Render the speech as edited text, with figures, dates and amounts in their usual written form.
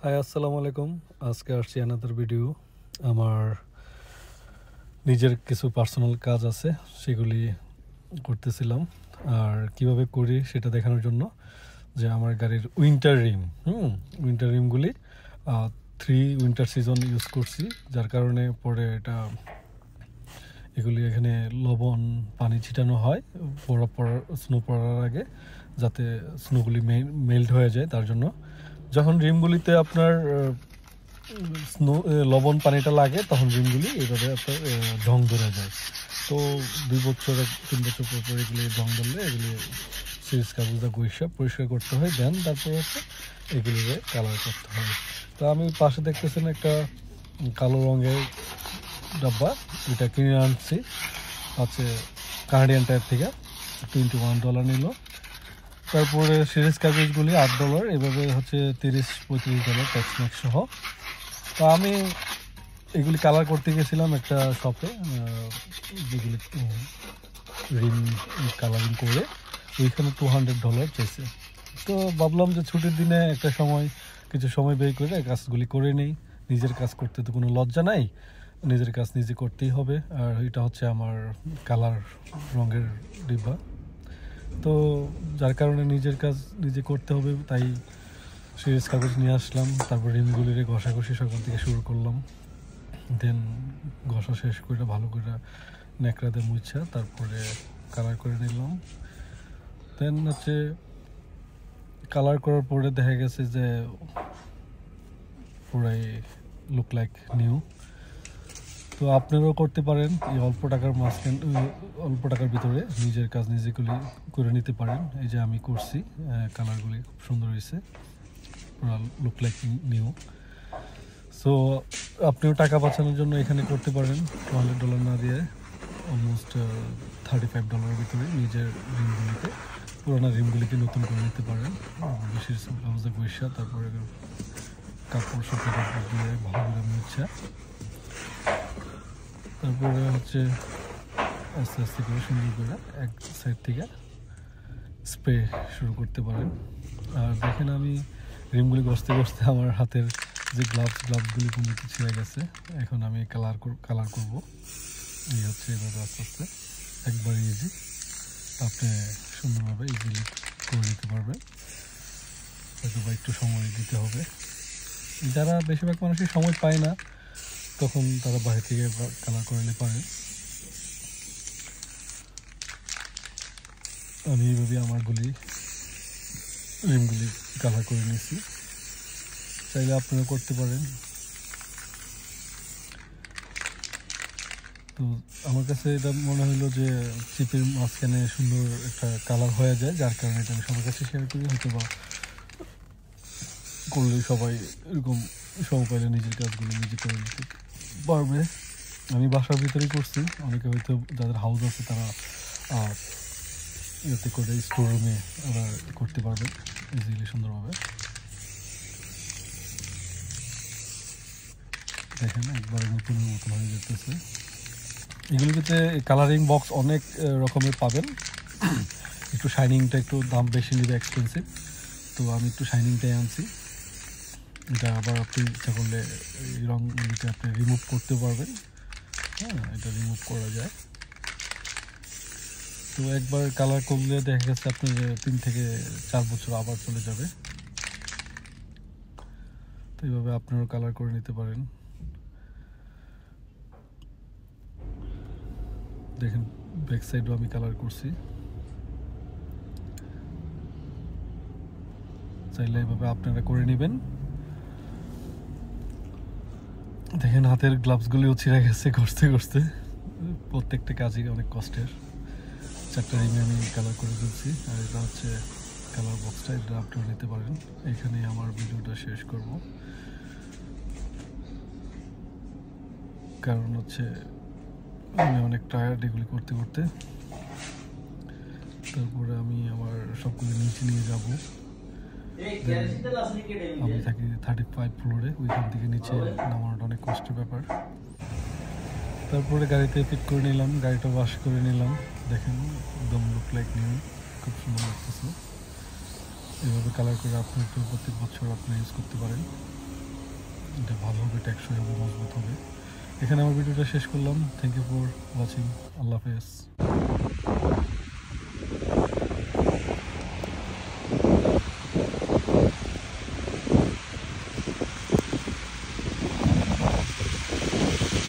High আসসালামু আলাইকুম। আজকে আসছি অ্যানাদার ভিডিও। আমার নিজের কিছু পার্সোনাল কাজ আছে, সেগুলি করতেছিলাম। আর কিভাবে করি সেটা দেখানোর জন্য যে আমার গাড়ির উইন্টার রিমগুলি 3 উইন্টার সিজন ইউজ করছি, যার কারণে পরে এগুলি এখানে লবণ পানি ছিটানো হয় স্নো পড়ার আগে, যাতে স্নোগুলি মেল্ট হয়ে যায়। তার জন্য যখন রিমগুলিতে আপনার লবণ পানিটা লাগে, তখন রিমগুলি এইভাবে আপনার জং ধরে যায়। তো 2 বছর 3 বছর পর এগুলি জং ধরলে এগুলি সিরিজ কাগজটা পরিষ্কার করতে হয়, দেন তারপর এগুলিকে কালার করতে হয়। তো আমি পাশে দেখতেছেন একটা কালো রঙের ডাব্বা, এটা কিনে আনছি কানাডিয়ান টাইপ থেকে। $21 নিল। তারপরে সিরিজ কাগজগুলি $8, এভাবে $30-35 ট্যাক্স ম্যাক্স সহ। তো আমি এগুলি কালার করতে গেছিলাম একটা শপে, যেগুলি রিম কালারিং করে, ওইখানে $200 চাইছে। তো ভাবলাম যে ছুটির দিনে কিছু সময় বের করে কাজগুলি করে নেই। নিজের কাজ করতে তো কোনো লজ্জা নাই, নিজের কাজ নিজে করতেই হবে। আর এটা হচ্ছে আমার কালার রঙের ডিব্বা, তো যার কারণে নিজের কাজ নিজে করতে হবে, তাই সিরিজ কাগজ নিয়ে আসলাম। তারপর রিমগুলির ঘষাঘষি সকাল থেকে শুরু করলাম, দেন ঘষা শেষ করে ভালো করে ন্যাকড়াতে মুছা তারপরে কালার করে নিলাম। দেন কালার করার পরে দেখা গেছে যে পুরাই লুক লাইক নিউ। তো আপনারাও করতে পারেন, এই অল্প টাকার ভিতরে নিজের কাজ নিজে করে নিতে পারেন। এই যে আমি করছি, কালারগুলি খুব সুন্দর হয়েছে, পুরো লুক লাইক নিউ। সো আপনিও টাকা বাঁচানোর জন্য এখানে করতে পারেন। $200 না দিয়ে অলমোস্ট $35 ভিতরে নিজের পুরোনো রিমগুলিকে নতুন করে নিতে পারেন। বেশি পয়সা, তারপরে কাপড় দিয়ে ভালো করে মুছা, তারপরে আস্তে আস্তে করে সুন্দর করে এক সাইড থেকে স্প্রে শুরু করতে পারেন। আর দেখেন, আমি রিমগুলি ঘষতে আমার হাতের যে গ্লাভসগুলি কোনো কিছু ছিঁড়ে গেছে। এখন আমি কালার করব। এই এভাবে আস্তে আস্তে একবার ইজি, আপনি সুন্দরভাবে ইজিলি করে নিতে পারবেন। হয়তো বা একটু সময় দিতে হবে। যারা বেশিরভাগ মানুষই সময় পায় না, তখন তারা বাইরে থেকে কালার করে নিতে পারে। আমি এইভাবে আমার রিমগুলি কালার করে নিয়েছি, চাইলে আপনারা করতে পারেন। তো আমার কাছে এটা মনে হলো যে চিপের মাঝখানে সুন্দর একটা কালার হয়ে যায়, যার কারণে এটা আমি সবার কাছে শেয়ার করি। হয়তো বা করলে সবাই এরকম সময় পাইলে নিজের কাজগুলো নিজে করে নিতে পারবে। আমি বাসার ভিতরেই করছি, অনেকে হয়তো যাদের হাউস আছে তারা ইয়েতে করে স্টোর রুমে ওরা করতে পারবে ইজিলি সুন্দরভাবে। দেখেন, একবারে নতুনের মতন হয়ে যেতেছে। এগুলিতে কালারিং বক্স অনেক রকমের পাবেন। একটু শাইনিংটা একটু দাম বেশি নেবে, এক্সপেন্সিভ, তো আমি একটু শাইনিংটাই আনছি। এটা আবার আপনি ইচ্ছা করলে এই রঙগুলিকে আপনি রিমুভ করতে পারবেন। হ্যাঁ, এটা রিমুভ করা যায়। তো একবার কালার করলে দেখা গেছে আপনার 3 থেকে 4 বছর আবার চলে যাবে। তো এইভাবে আপনারাও কালার করে নিতে পারেন। দেখেন, ব্যাক সাইডও আমি কালার করছি, চাইলে এইভাবে আপনারা করে নেবেন। দেখেন, হাতের গ্লাভসগুলিও ছিঁড়ে গেছে করতে। প্রত্যেকটা কাজই অনেক কষ্টের। 4টা রিমে আমি কালার করে দিচ্ছি। আর এটা কালার বক্সটা, এটা আপনারা নিতে পারেন। এখানেই আমার ভিডিওটা শেষ করব, কারণ আমি অনেক টায়ার্ড এগুলি করতে। তারপরে আমি আমার সবগুলো নিচে নিয়ে যাব। আমি থাকি 35 ফ্লোরে, ওইখান থেকে নিচে নামানোটা অনেক কষ্টের ব্যাপার। তারপরে গাড়িতে ফিট করে নিলাম, গাড়িটা ওয়াশ করে নিলাম। দেখেন, একদম লুক লাইক নিউ, খুব সুন্দর লাগতেছে। এভাবে কালার করে আপনি প্রত্যেক বছর আপনি ইউজ করতে পারেন। এটা ভালো হবে, টেকসই হবে, মজবুত হবে। এখানে আমার ভিডিওটা শেষ করলাম। Thank you for watching. আল্লাহ হাফেজ।